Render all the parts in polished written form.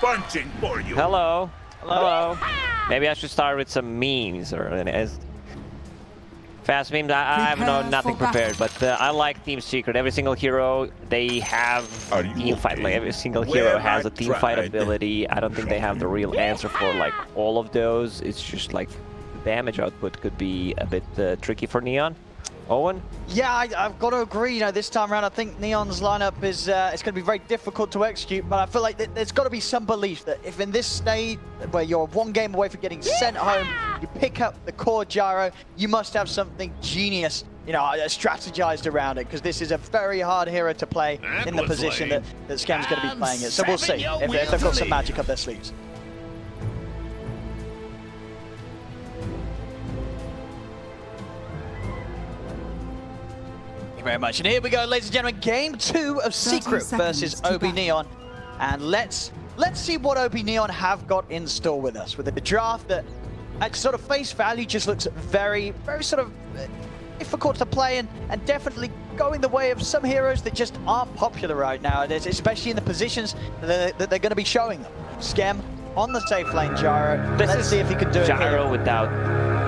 punching for you. Hello. Hello. Maybe I should start with some memes or fast memes. I have nothing prepared, but I like Team Secret. Every single hero they have team fight. Like every single hero has a team fight ability. I don't think they have the real answer for like all of those. It's just like the damage output could be a bit tricky for Neon. Owen? Yeah, I've got to agree. You know, this time around, I think Neon's lineup is it's going to be very difficult to execute. But I feel like there's got to be some belief that if in this state where you're one game away from getting sent home, you pick up the core gyro, you must have something genius, you know, strategized around it, because this is a very hard hero to play in the position that Scam's going to be playing it. So we'll see if they've got some magic up their sleeves. Very much, and here we go, ladies and gentlemen, game 2 of Secret versus OB.Neon, and let's see what OB.Neon have got in store with us with a draft that at sort of face value just looks very sort of difficult to play, and definitely going the way of some heroes that just aren't popular right now, especially in the positions that they're going to be showing them. Scam on the safe lane gyro. Let's see if he can do it gyro without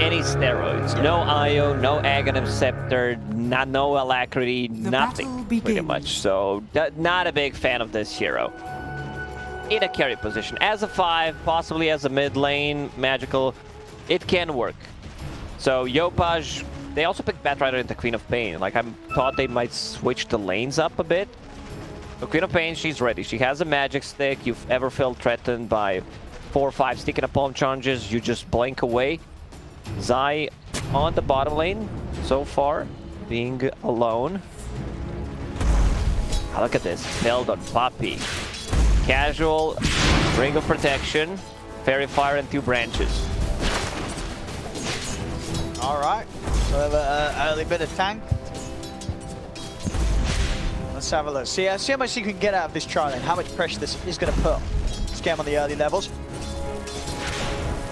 any steroids, no IO, no Aghanim Scepter, no Alacrity, nothing pretty much. So not a big fan of this hero. In a carry position, as a 5, possibly as a mid lane magical, it can work. So Yopaj, they also picked Batrider into Queen of Pain. Like I thought they might switch the lanes up a bit. So Queen of Pain, she's ready. She has a magic stick. You've ever felt threatened by 4 or 5 stick and palm charges, you just blink away. Zai on the bottom lane so far, being alone. Oh, look at this, build on Poppy. Casual, Ring of Protection, Fairy Fire, and 2 branches. All right, so we have an early bit of tank. Let's have a look. See how much you can get out of this trial and how much pressure this is going to put Scam on the early levels.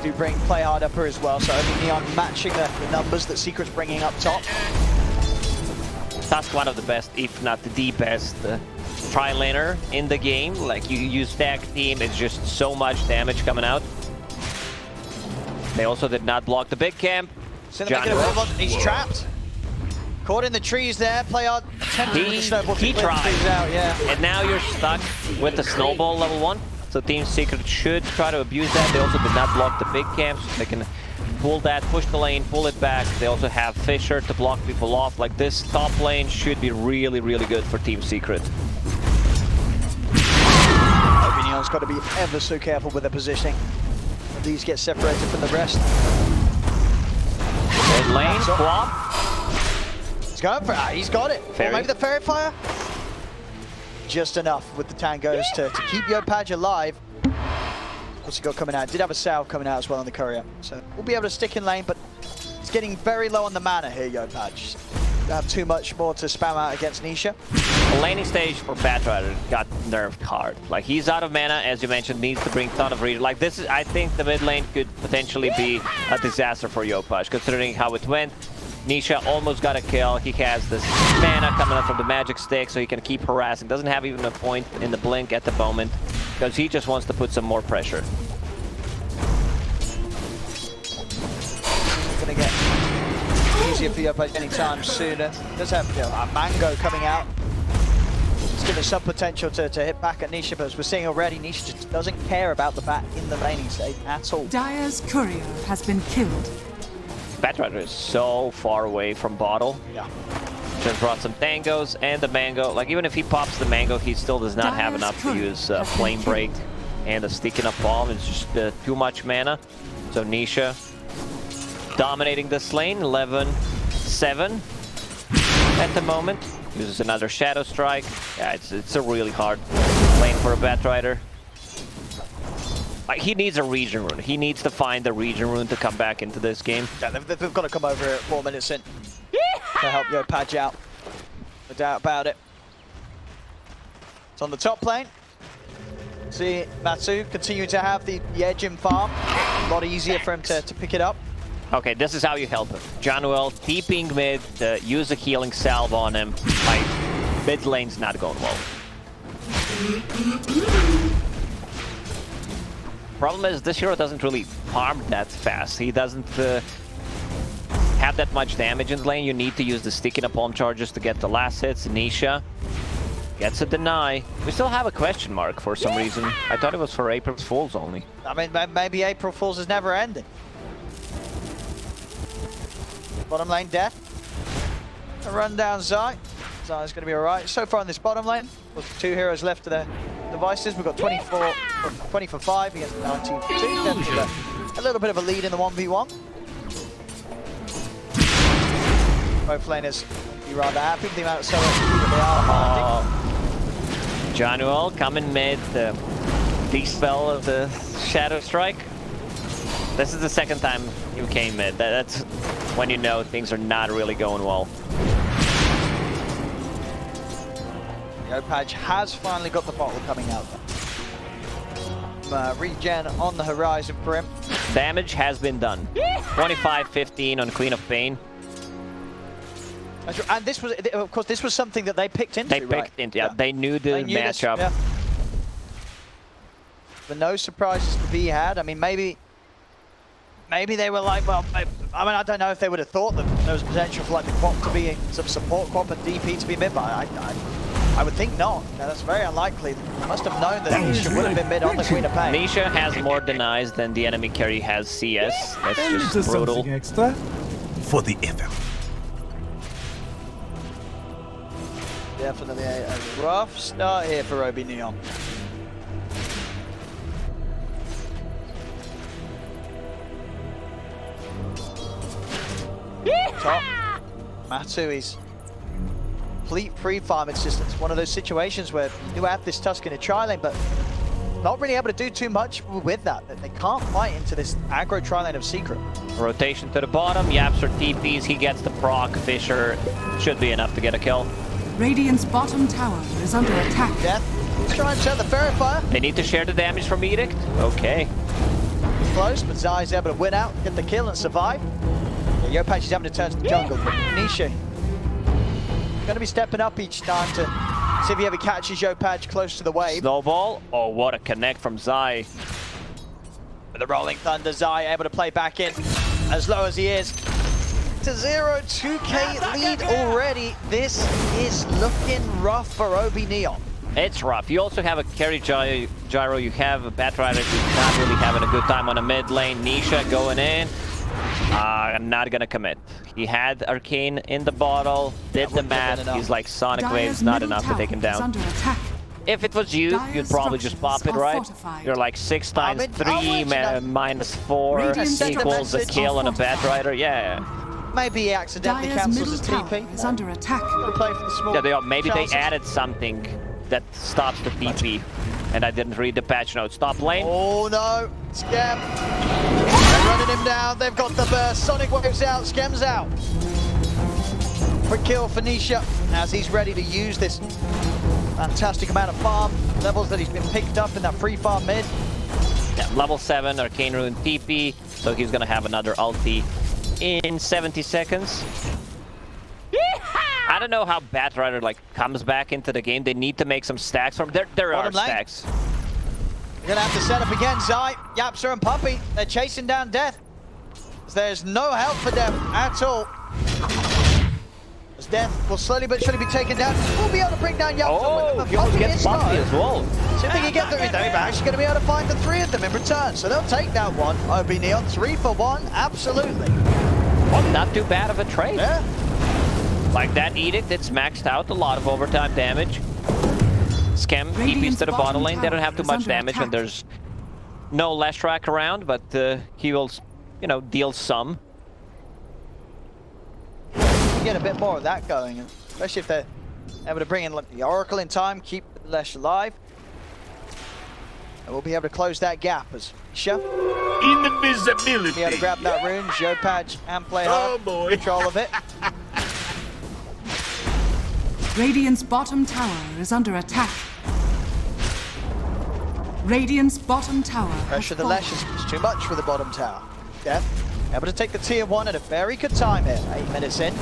Do bring play hard upper as well, so OB.Neon matching the numbers that Secret's bringing up top. That's one of the best, if not the best, tri-laner in the game. Like you stack team, it's just so much damage coming out. They also did not block the big camp. So he's trapped. Caught in the trees there. Play hard attempting with the snowball. He tried. Out, yeah. And now you're stuck with the snowball level 1. So Team Secret should try to abuse that. They also did not block the big camps. They can pull that, push the lane, pull it back. They also have Fisher to block people off. Like this top lane should be really good for Team Secret. OB.Neon's got to be ever so careful with their positioning. These get separated from the rest. Mid lane, swap. He's going for it. He's got it. Or maybe the Fairy Fire. Just enough with the tangos to keep Yopaj alive. What's he got coming out? Did have a salve coming out as well on the courier. So we'll be able to stick in lane, but it's getting very low on the mana here, Yopaj. Don't have too much more to spam out against Nisha. The laning stage for Batrider got nerfed hard. Like he's out of mana, as you mentioned, needs to bring a ton of regen. Like this is, I think the mid lane could potentially be a disaster for Yopaj, considering how it went. Nisha almost got a kill. He has this mana coming up from the magic stick, so he can keep harassing. Doesn't have even a point in the blink at the moment, because he just wants to put some more pressure. Gonna get easier for Yopaj anytime sooner. Does have a Mango coming out. It's giving some potential to hit back at Nisha, but as we're seeing already, Nisha just doesn't care about the bat in the laning state at all. Dire's courier has been killed. Batrider is so far away from bottle. Yeah. Just brought some tangos and the mango. Like even if he pops the mango, he still does not have enough to use flame break and a sticking up bomb. It's just too much mana. So Nisha dominating this lane, 11-7 at the moment. Uses another Shadow Strike. Yeah, it's a really hard lane for a Batrider. Like, he needs a regen rune. He needs to find the regen rune to come back into this game. Yeah, they've got to come over here at 4 minutes in to help Yopaj out. No doubt about it. It's on the top lane. See Matsu continuing to have the edge in farm. A lot easier for him to pick it up. Okay, this is how you help him. Januel, deeping mid, use a healing salve on him. Like, mid lane's not going well. Problem is, this hero doesn't really farm that fast. He doesn't have that much damage in the lane. You need to use the sticky napalm charges to get the last hits. Nisha gets a deny. We still have a question mark for some reason. I thought it was for April Fools only. I mean, maybe April Fools is never ending. Bottom lane death. A run down Zai. Zai's going to be alright. So far in this bottom lane, with 2 heroes left to their devices, we've got 20 for 5 against 19 for 2. Definitely a little bit of a lead in the 1v1. Both laners be rather happy with the amount of solo that they are finding. Januel coming mid, the dispel of the Shadow Strike. This is the second time you came mid. That's when you know things are not really going well. Yopaj has finally got the bottle coming out. Regen on the horizon for him. Damage has been done. 25-15 on Queen of Pain. And this was, of course, this was something that they picked into, They picked into, yeah. They knew the matchup. Yeah. But no surprises to be had. I mean, maybe they were like, well, I mean, I don't know if they would have thought that there was potential for like the QOP to be some support QOP and DP to be mid, but I would think not. Now, that's very unlikely. They must have known that Nisha would have been mid on the Queen of Pain. Nisha has more denies than the enemy carry has CS. That's just brutal. Extra for the effort. Definitely a rough start here for OB.Neon. Top. Matui's complete free farm. It's one of those situations where you do have this Tusk in a tri-lane, but not really able to do too much with that. They can't fight into this aggro tri-lane of Secret. Rotation to the bottom. Yapster TPs. He gets the proc. Fisher should be enough to get a kill. Radiant's bottom tower is under attack. Death. Let's try and set the Verifier. They need to share the damage from Edict. Okay. Close, but Zai's able to win out, get the kill and survive. Yeah, Yopaj is having to turn to the jungle, but Nisha going to be stepping up each time to see if he ever catches Yopaj close to the wave. Snowball. Oh, what a connect from Zai. With the Rolling Thunder, Zai able to play back in as low as he is. To 0, 2k lead already. This is looking rough for OB.Neon. It's rough. You also have a carry gyro. You have a Batrider who's not really having a good time on the mid lane. Nisha going in. Not gonna commit. He had Arcane in the bottle, did the math. He's like Sonic Waves, not enough to take him down. If it was you, you'd probably just pop it, right? You're like 6 times 3 minus 4 equals a kill on a Batrider. Yeah. Maybe he accidentally cancels his TP. Is under attack. Play for the small Yeah, maybe chances. they added something that stops the TP, and I didn't read the patch notes. Top lane. Oh no, Scam. They're running him down. They've got the burst. Sonic Waves out. Scam's out. Quick kill for Nisha as he's ready to use this fantastic amount of farm levels that he's been picked up in that free farm mid. Yeah, level 7 Arcane Rune TP, so he's gonna have another ulti in 70 seconds. I don't know how Batrider like comes back into the game. They need to make some stacks from there are stacks. They're gonna have to set up again. Zai, Yapster and Puppey, they're chasing down Death. There's no help for them at all. As Death will slowly but surely be taken down. We'll be able to bring down Yapster with the he almost gets bumpy as well. See if they can get them. They're actually going to be able to find the 3 of them in return. So they'll take that one. OB.Neon 3 for 1, absolutely. Well, not too bad of a trade. Yeah. Like that Edict, it's maxed out, a lot of overtime damage. Scam TPs to the bottom lane. They don't have too much damage when there's no Leshrac around, but he will, you know, deal some. Get a bit more of that going, especially if they're able to bring in like, the Oracle in time, keep Lesh alive. And we'll be able to close that gap as Nisha Invisibility. be able to grab that rune. Yopaj and play hard. Oh boy. Control of it. Radiant's bottom tower is under attack. Radiant's bottom tower. Pressure the Lesh is too much for the bottom tower. Death able to take the tier 1 at a very good time here. 8 minutes in.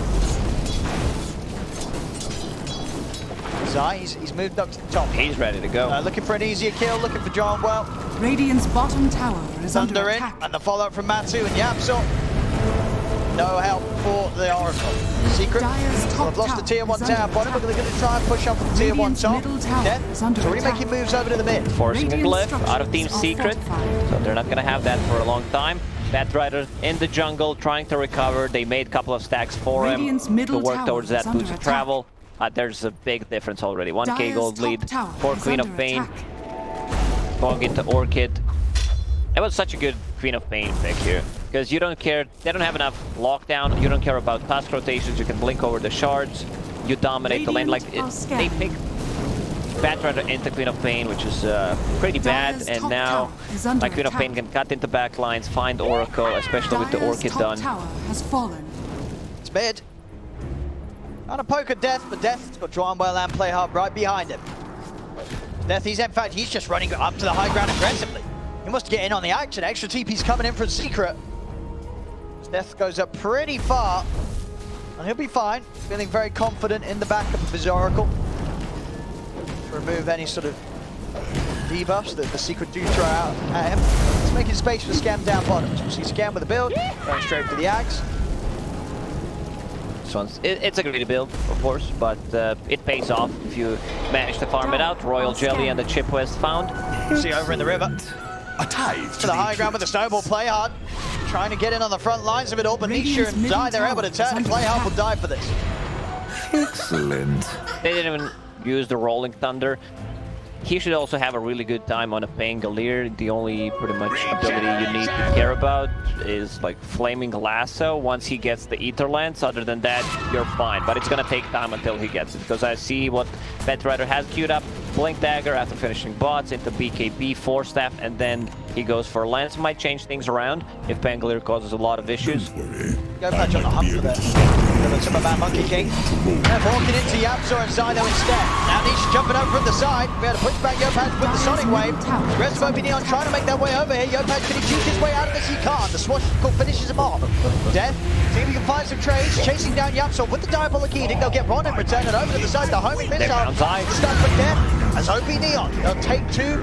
Zai, he's moved up to the top. He's ready to go. Looking for an easier kill, looking for John Well. Radiant's bottom tower is under Thunder in, attack. and the follow-up from Matsu and Yapsor. No help for the Oracle. Secret, Dire's top we've lost the tower tier 1 is tower under bottom, but they're going to try and push up the tier 1 Radiant's top. middle tower Death, is under so already attack. making moves over to the mid. Forcing a Radiant glyph out of Team structures are Secret, fortified. so they're not going to have that for a long time. Batrider in the jungle, trying to recover. They made a couple of stacks for Radiant's him to middle work tower towards that is under boost of attack. travel. There's a big difference already. 1k Dire's gold top lead tower for is Queen of under Pain. attack. Going into Orchid. It was such a good Queen of Pain pick here. Because you don't care, they don't have enough lockdown, you don't care about task rotations, you can blink over the shards, you dominate the lane. Like, they picked Batrider into Queen of Pain, which is pretty bad, Dire's and top now tower is under like Queen of attack. Pain can cut into backlines, find Oracle, especially with the Dire's Orchid top done. tower has fallen. It's mid. Trying to poke at Death, but Death's got John Well and Play Hard right behind him. Death, in fact, he's just running up to the high ground aggressively. He must get in on the action. Extra TP's coming in from Secret. Death goes up pretty far, and he'll be fine. Feeling very confident in the backup of his Oracle. To remove any sort of debuffs that the Secret do throw out at him. He's making space for Scam down bottom. So you see Scam with the build, going straight for the Axe. This one's, it's a greedy build, of course, but it pays off if you manage to farm it out. Royal Jelly and the Chip West found. See over in the river. A tithe To the high ground with the snowball. Play Hard. Trying to get in on the front lines of it all, but Nisha and Zai, they're able to turn, and Play Hard will die for this. Excellent. They didn't even use the Rolling Thunder. He should also have a really good time on a Pangolier. The only pretty much ability you need to care about is like Flaming Lasso once he gets the Ether Lance. Other than that, you're fine. But it's gonna take time until he gets it, because I see what Batrider has queued up. Blink Dagger after finishing bots into BKB, 4-staff, and then he goes for Lance. Might change things around if Pangolier causes a lot of issues. Yopaj on the hunt for this. Some of that Monkey King. They're walking into Yapsor and Zyno instead. Now Nisha jumping over from the side. We had to push back Yopaj with the Sonic Wave. The rest of OB.Neon trying to make their way over here. Yopaj, can he juke his way out of this? He can't. The swashbuckle finishes him off. Death, see if he can find some trades. Chasing down Yapsor with the Diabolic Edict. They'll get Ron in return, and over to the side. The homing missile. found Zai. Stuck for Death. As OB.Neon, they'll take 2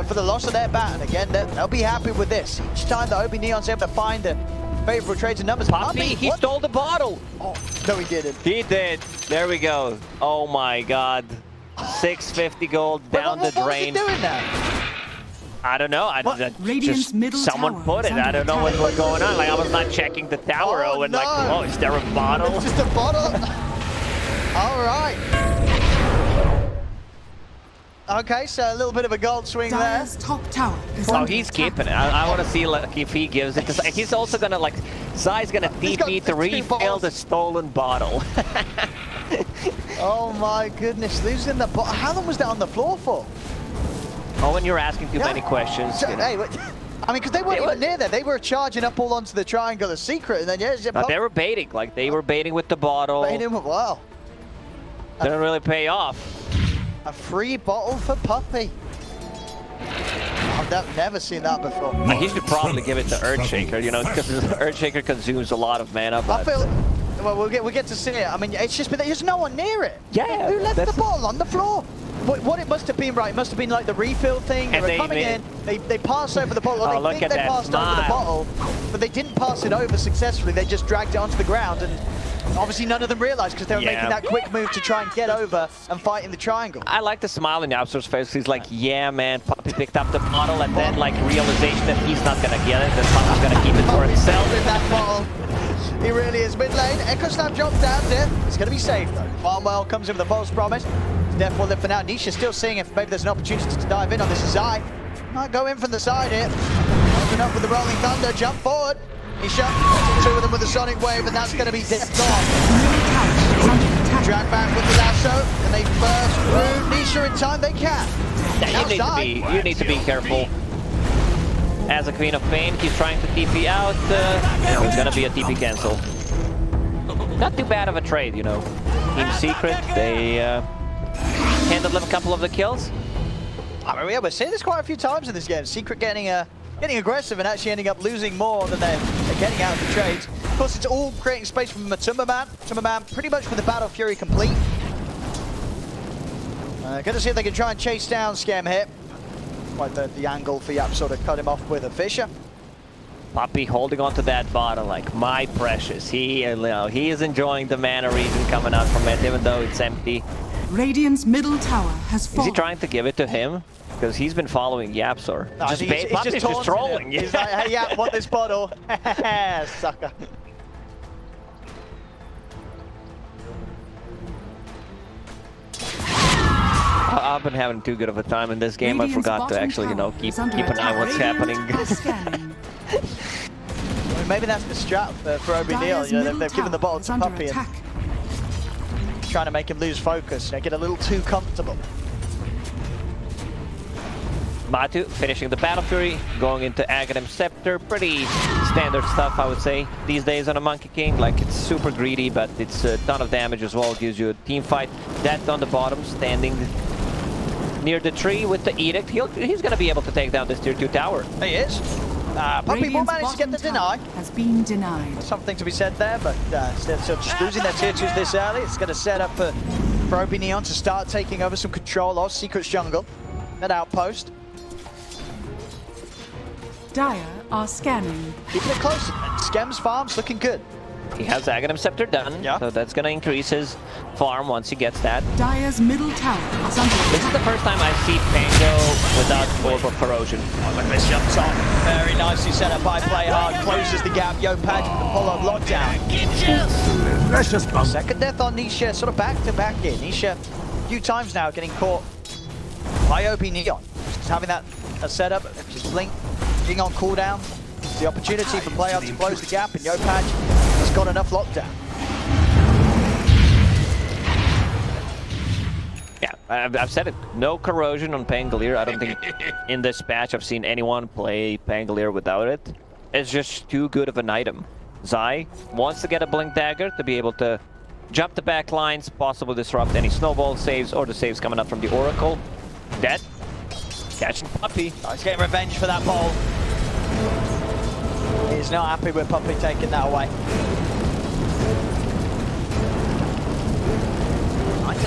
for the loss of their bat. And again, they'll be happy with this. Each time that OB.Neon's able to find the favorable trades and numbers. Poppy, he what? stole the bottle. Oh, no, he didn't. He did. There we go. Oh my god. 650 gold down the drain. What was he doing there? I don't know. Radiant's Just middle someone tower put is it. I under don't know attack. what's going on. Like, I was not checking the tower. Oh, And like, no. oh, is there a bottle? It's just a bottle. All right. Okay, so a little bit of a gold swing there. Dire's top tower is Oh, under he's attack. keeping it. I want to see like, if he gives it. Cause he's also gonna like, Zai's gonna He's got TP to 2 refill bottles. the stolen bottle. Oh my goodness, losing the bottle. How long was that on the floor for? Oh, when you're asking too many questions. You know. Hey, wait. I mean, because they weren't They even were- near there. They were charging up all onto the triangle of Secret, and then yeah, just They were baiting. Like they were baiting with the bottle. Wow. Didn't really pay off. A free bottle for Puppy. I've never seen that before. Like, he should probably give it to Earthshaker, you know, because Earthshaker consumes a lot of mana. I But feel. Well, we'll get to see it. I mean, it's just been there's no one near it. Yeah, Who left that's- the bottle on the floor? What it must have been, right? It must have been like the refill thing. They And were they coming in. They passed over the bottle. Or Oh, they look think at they that passed over the smile. bottle, but they didn't pass it over successfully. They just dragged it onto the ground, and obviously none of them realized because they were Yeah. making that quick move to try and get over and fight in the triangle. I like the smile in Yapsor's face. He's like, yeah, man, Puppy picked up the bottle, and then like realization that he's not gonna get it, that Puppy's gonna keep it for himself. In that bottle. He really is. Mid lane, Echo Snap drops down there. It's going to be safe though. Farmwell comes in with a false promise. Death will live for now. Nisha still seeing if maybe there's an opportunity to dive in on this. Zai might go in from the side here. Open up with the Rolling Thunder, jump forward. Nisha, 2 of them with the Sonic Wave, and that's going to be Death gone. Middle tower is under attack. Drag back with the lasso, and they burst through. Nisha in time, they can. Yeah, you need to be careful. As a Queen of Pain, he's trying to TP out. It's gonna be a TP cancel. Not too bad of a trade, you know. Team Secret, they handled a couple of the kills. I mean, yeah, we're seeing this quite a few times in this game. Secret getting aggressive and actually ending up losing more than they're getting out of the trades. Of course, it's all creating space from Matumba Man. Matumba Man pretty much with the Battle Fury complete. Gonna see if they can try and chase down Scam here. Quite the angle for Yap sort of cut him off with a Fisher. Puppey holding onto that bottle like my precious. He is enjoying the mana regen coming out from it, even though it's empty. Radiant's middle tower has Is fallen. he trying to give it to him? Because he's been following Yapsor. No, Puppey's just trolling. He's like, hey Yap, want this bottle? Sucker. I've been having too good of a time in this game. Radiant's I forgot to actually, keep an eye on what's happening. Well, maybe that's the strat for OB.Neon. They've given the bottle to Puppey and trying to make him lose focus, get a little too comfortable. Batu finishing the Battle Fury, going into Aghanim Scepter. Pretty standard stuff, I would say, these days on a Monkey King. Like, it's super greedy, but it's a ton of damage as well. Gives you a team fight. That on the bottom, standing near the tree with the Edict. He's going to be able to take down this tier 2 tower. He is. Puppey will manage to get the deny. Has been denied. Something to be said there, but still just losing their tier 2s this early. It's going to set up for OB.Neon to start taking over some control of Secret's jungle. That outpost. Dire are scanning. Keeping it close. Skem's farm's looking good. He has Aghanim Scepter done, so that's going to increase his farm once he gets that. Dire's middle tower is under attack. This is the first time I see Pango without Orb of Corrosion. Look at this jump top. Very nicely set up by Play Hard. Closes the gap. Yopaj with the pull-up lockdown. Precious bump. Second death on Nisha, sort of back-to-back here. Nisha, a few times now, getting caught by OB.Neon. Just having that setup, just blink, being on cooldown. It's the opportunity for Play Hard to close the gap, and Yopaj has got enough lockdown. Yeah, I've said it. No corrosion on Pangolier. I don't think in this patch I've seen anyone play Pangolier without it. It's just too good of an item. Zai wants to get a Blink Dagger to be able to jump the back lines, possibly disrupt any snowball saves or the saves coming up from the Oracle. Dead. Catching Puppey. Oh, he's getting revenge for that ball. He's not happy with Puppey taking that away.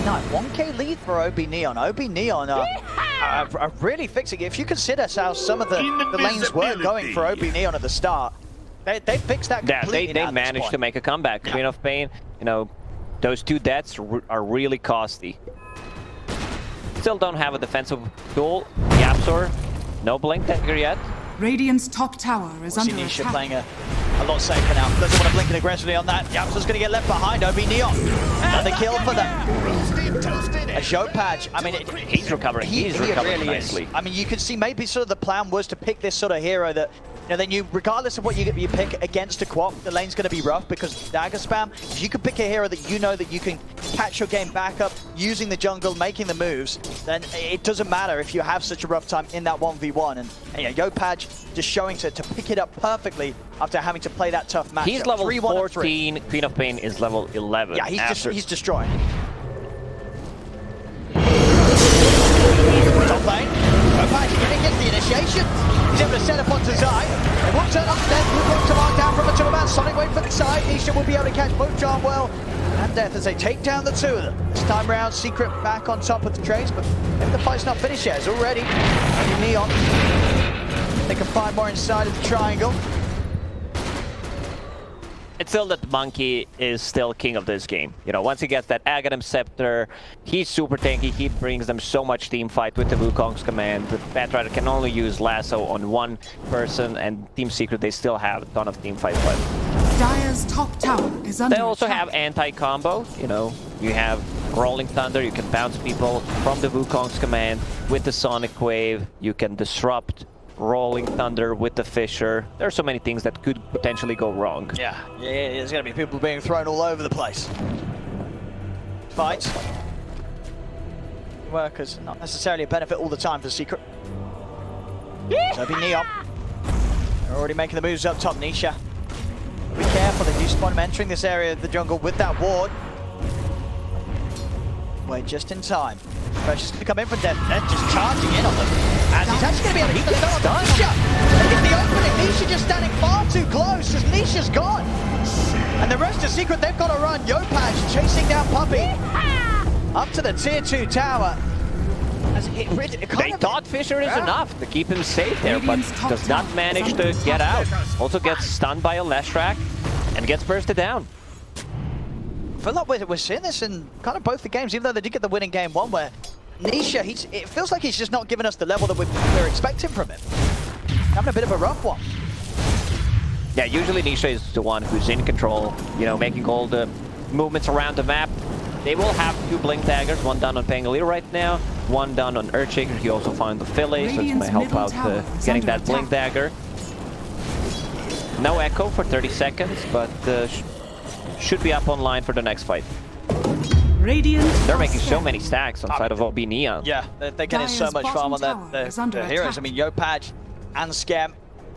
9-9, 1k lead for OB.Neon. OB.Neon are really fixing it. If you consider how some of the lanes were going for OB.Neon at the start, they fixed that completely. Yeah, they managed to make a comeback. Queen of Pain, those two deaths are really costly. Still don't have a defensive tool. Yapsor, no Blink Dagger yet. Radiant's top tower is under Nisha attack. playing a lot safer now. Doesn't want to blink it aggressively on that. Yapsor's going to get left behind. OB.Neon. Another kill for them. A Yopaj, I mean, he's recovering. He's recovering really nicely. I mean, you can see maybe sort of the plan was to pick this sort of hero that, then you, regardless of what you pick against a QOP, the lane's going to be rough because dagger spam. If you can pick a hero that you know that you can catch your game back up using the jungle, making the moves, then it doesn't matter if you have such a rough time in that 1v1. And yeah, Yopaj just showing to pick it up perfectly after having to play that tough match. He's level 14, Queen of Pain is level 11. Yeah, he's destroying. Top lane, Yopaj getting the initiation. He's able to set up onto Zai. They will turn up then, will want to mark down from a toolman. Sonic wave for the side. Nisha will be able to catch both Jarnwell and Death as they take down the two of them. This time round, Secret back on top of the trades, but if the fight's not finished yet, it's already Neon. They can find more inside of the triangle. It's still that Monkey is still king of this game. Once he gets that Aghanim Scepter, he's super tanky. He brings them so much team fight with the Wukong's command. The Batrider can only use Lasso on one person, and Team Secret, they still have a ton of team fight left. Dire's top tower is under They also attack. have anti-combo. You have Rolling Thunder, you can bounce people from the Wukong's command with the Sonic Wave. You can disrupt Rolling Thunder with the Fisher. There are so many things that could potentially go wrong. Yeah, there's going to be people being thrown all over the place. Fights. Workers, not necessarily a benefit all the time for Secret. So OB.Neon. They're already making the moves up top. Nisha. Be careful, they do spawn him entering this area of the jungle with that ward. Wait, just in time. Precious to come in from Death. Death just charging in on them. And he's actually going to be able to keep the start on Nisha. Look at the opening. Nisha just standing far too close as Nisha's gone. And the rest of Secret, they've got to run. Yopaj chasing down Puppey. Up to the tier 2 tower. They thought Fisher is enough to keep him safe there, but Radiant's top does not tower manage is to under get out. attack. Also gets stunned by a Leshrac and gets bursted down. I feel like we're seeing this in kind of both the games, even though they did get the win in game one, where Nisha, it feels like he's just not giving us the level that we're expecting from him. Having a bit of a rough one. Yeah, usually Nisha is the one who's in control, you know, making all the movements around the map. They will have 2 blink daggers, one down on Pangolier right now, one down on Earthshaker. He also found the Philly, so it's going to help out getting that blink dagger. No echo for 30 seconds, but should be up online for the next fight. They're making so many stacks on side of OB.Neon. Yeah, they're getting so much farm on their heroes. I mean, Yopaj and Scam,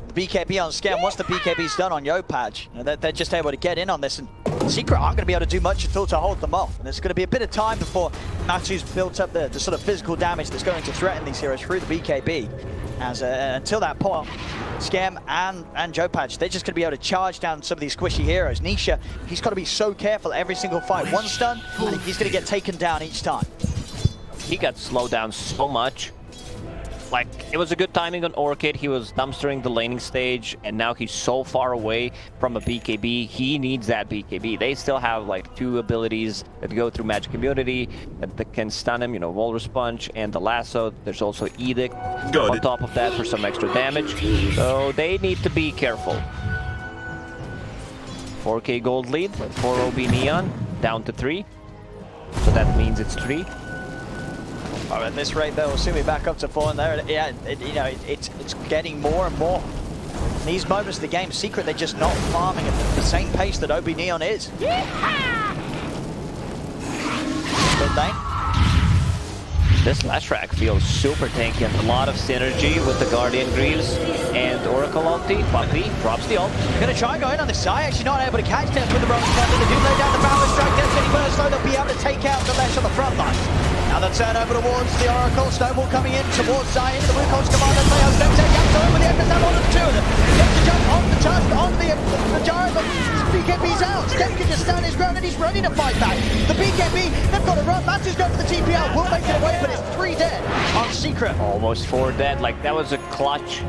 the BKB on Scam, once the BKB's done on Yopaj, you know, they're just able to get in on this, and Secret aren't going to be able to do much at all to hold them off. And it's going to be a bit of time before Matu's built up the sort of physical damage that's going to threaten these heroes through the BKB. As until that point, Scam and Yopaj, they're just going to be able to charge down some of these squishy heroes. Nisha, he's got to be so careful every single fight. One stun, and he's going to get taken down each time. He got slowed down so much. Like, it was a good timing on Orchid. He was dumpstering the laning stage, and now he's so far away from a BKB. He needs that BKB. They still have like 2 abilities that go through Magic Immunity that can stun him, you know, Walrus Punch and the Lasso. There's also Edict on top of that for some extra damage. So they need to be careful. 4K gold lead for OB.Neon, down to 3. So that means it's 3. Oh, at this rate, though, we'll soon be back up to 4, and there, yeah, you know, it's getting more and more. In these moments of the game, Secret, they're just not farming at the same pace that OB.Neon is. Good lane. This Leshrac feels super tanky and a lot of synergy with the Guardian Greaves and Oracle ulti. Puppy drops the ult. They're going to try and go in on this side, actually not able to catch them with the Roman Thunder. They do lay down the Balance Strike, gets getting burst slow, they'll be able to take out the Lesh on the front line. Now the turn over towards the Oracle, Snowball coming in towards Zion, the Blue Coast Commander, Playhouse, don't take out over the end, there's now one of the 2 of them. Gets to jump on the tusk, on the Gyro, but BKB's out. Stem can just stand his ground and he's ready to fight back. The BKB, they've got to run, Matu's going for the TPL, will make it away, but it's 3 dead on Secret. Almost 4 dead, like that was a clutch.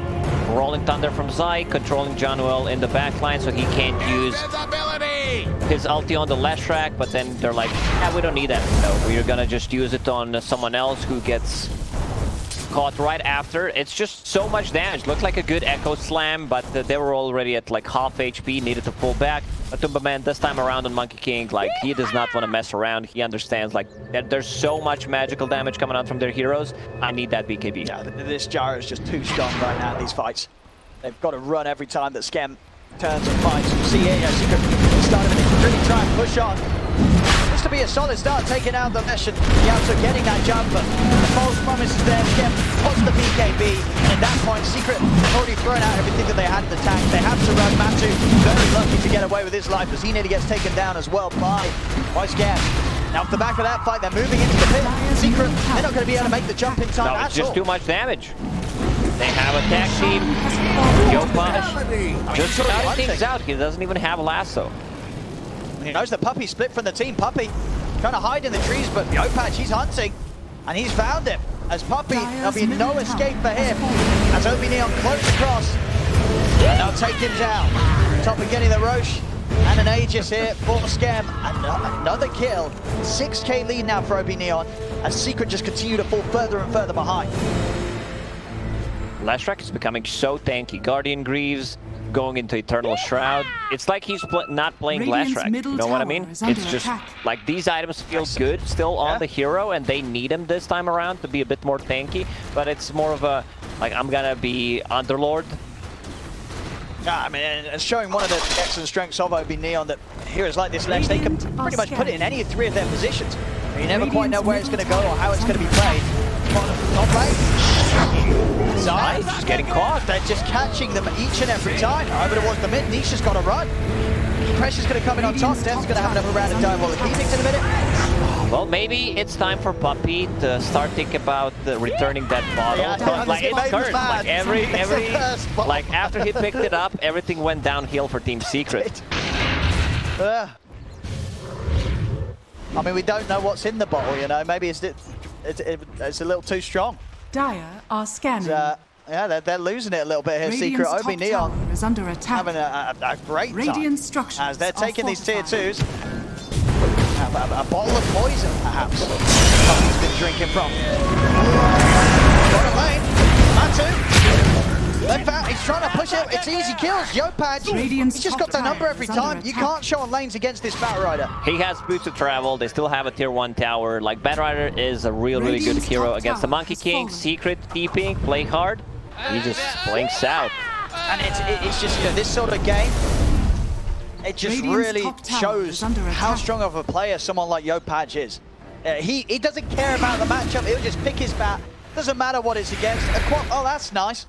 Rolling Thunder from Zai, controlling John in the backline so he can't use his ulti on the Leshrac, but then they're like, yeah, we don't need that. No, we're gonna just use it on someone else who gets caught right after. It's just so much damage. Looked like a good Echo Slam, but they were already at like half HP, needed to pull back. But Tumbaman this time around on Monkey King, like he does not want to mess around. He understands like that there's so much magical damage coming out from their heroes. I need that BKB. Yeah, this Gyro is just too strong right now in these fights. They've got to run every time that Scam turns and fights. You see here, Secret started to really try and push on. This to be a solid start, taking out the Lesh and Yauto getting that jump, but the false promise is there. Scam puts the BKB, and at that point, Secret have already thrown out everything that they had in the tank. They have to run. Matu very lucky to get away with his life as he nearly gets taken down as well by Scam. Now off the back of that fight, they're moving into the pit. Secret, they're not going to be able to make the jump in time at all. No, it's just too much damage. They have a tag team. Yopaj just scouting things out. He doesn't even have a lasso. He knows that Puppy split from the team. Puppy trying to hide in the trees, but Yopaj, he's hunting, and he's found him. As Puppy, there'll be no escape for him. As OB.Neon close across, and they'll take him down. Top of getting the Roche and an Aegis here for Scam. Another kill. 6k lead now for OB.Neon, as Secret just continue to fall further and further behind. Leshrac is becoming so tanky. Guardian Greaves going into Eternal Shroud. It's like he's not playing Leshrac. You know what I mean? It's just like these items feel good still on the hero, and they need him this time around to be a bit more tanky. But it's more of a like I'm gonna be Underlord. Yeah, I mean, it's showing one of the excellent strengths of OB.Neon that heroes like this Lesh, they can pretty much put it in any 3 of their positions. You never quite know where it's going to go or how it's going to be played. Not played. Zai, just getting caught. They're just catching them each and every time. Over towards the mid, Nisha's got to run. Pressure's going to come in on top. Death's going to have another round of diabolic Phoenix in a minute. Well, maybe it's time for Puppy to start thinking about returning that bottle. Yeah, like it's cursed. Like every like after he picked it up, everything went downhill for Team Secret. I mean, we don't know what's in the bottle, you know. Maybe it's it's a little too strong. Dire are scanning. Yeah, they're losing it a little bit here. Radiant's Secret top OB.Neon tower is under attack. having a great Radiant time structures as they're are taking these tier fortified. 2s. A bottle of poison, perhaps. Something's been drinking from. Bottom lane, Matu. Left out, he's trying to push it. It's easy kills. Yopaj, he's just got the number every time. You can't show on lanes against this Batrider. He has boots of travel. They still have a tier 1 tower. Like, Batrider is a really good Radiant's hero top against the tower Monkey has King. fallen. Secret, keeping, play hard. He just blinks out. And it's just, you know, this sort of game, it just Radiant's really top tower shows is under how attack. strong of a player someone like Yopaj is. He doesn't care about the matchup. He'll just pick his bat. Doesn't matter what it's against. Oh, that's nice.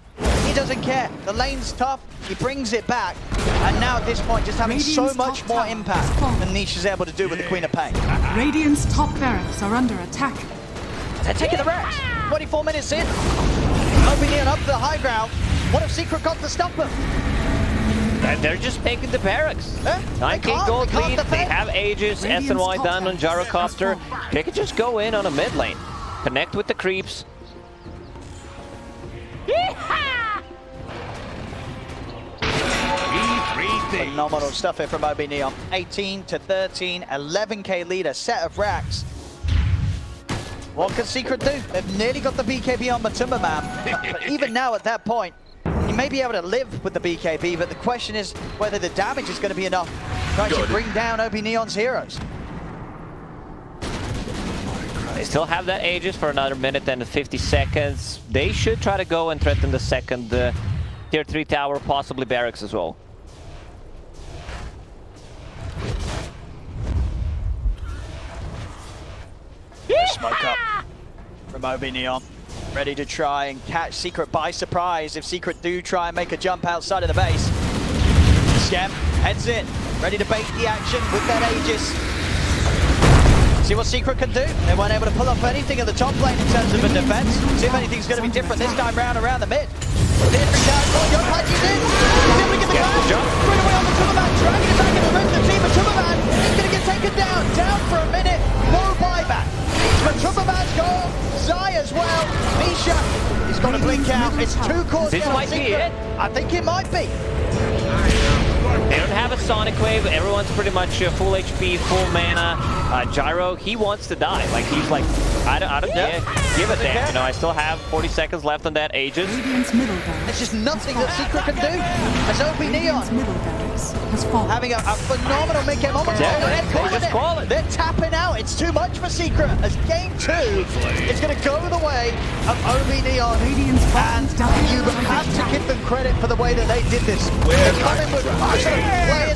He doesn't care. The lane's tough. He brings it back. And now at this point, just having so Radiant's much top more tower impact has fallen. than Niche is able to do with the Queen of Pain. Radiant's top barracks are under attack. They're taking the rest. 24 minutes in. OB.Neon up to the high ground. What if Secret got to stop them? And they're just taking the barracks. Yeah, 9k gold they can't lead. They defend. have Aegis, Radiant's SNY top done on barracks Gyrocopter. has fallen. They could just go in on a mid lane. Connect with the creeps. Phenomenal stuff here from OB.Neon. 18 to 13, 11k lead, a set of racks. What can Secret do? They've nearly got the BKB on Matumba Man. But even now at that point, you may be able to live with the BKB, but the question is whether the damage is going to be enough to actually bring down OB.Neon's heroes. They still have that Aegis for another minute and 50 seconds. They should try to go and threaten the second tier 3 tower, possibly barracks as well. Smoke up from OB.Neon. Ready to try and catch Secret by surprise if Secret do try and make a jump outside of the base. Skem heads in, ready to bait the action with that Aegis. See what Secret can do. They weren't able to pull off anything at the top lane in terms of a defense. See if anything's going to be different this time round around the mid. Yopaj is in. He's able to get the grab. Right away on the Matumba, dragging it back in the rest of the team. Matumba, he's going to get taken down. Down for a minute. No buyback. Matumba's gone. Zai as well. Misha, he's got to blink out. It's 2 cores. This might be it. I think it might be. They don't have a Sonic Wave. Everyone's pretty much full HP, full mana. Gyro, he wants to die. Like, he's like, I don't give a damn. You know, I still have 40 seconds left on that Aegis. Radiant's middle barracks. There's just nothing that Secret can do. As Radiant's OB.Neon middle barracks has fallen. having a phenomenal mid-game moment. Yeah, They're they just call it. They're tapping out. It's too much for Secret. As game 2 is going to go the way of OB.Neon. Radiant's bottom And tower you is under have to attack. give them credit for the way that they did this. They're coming with sort of players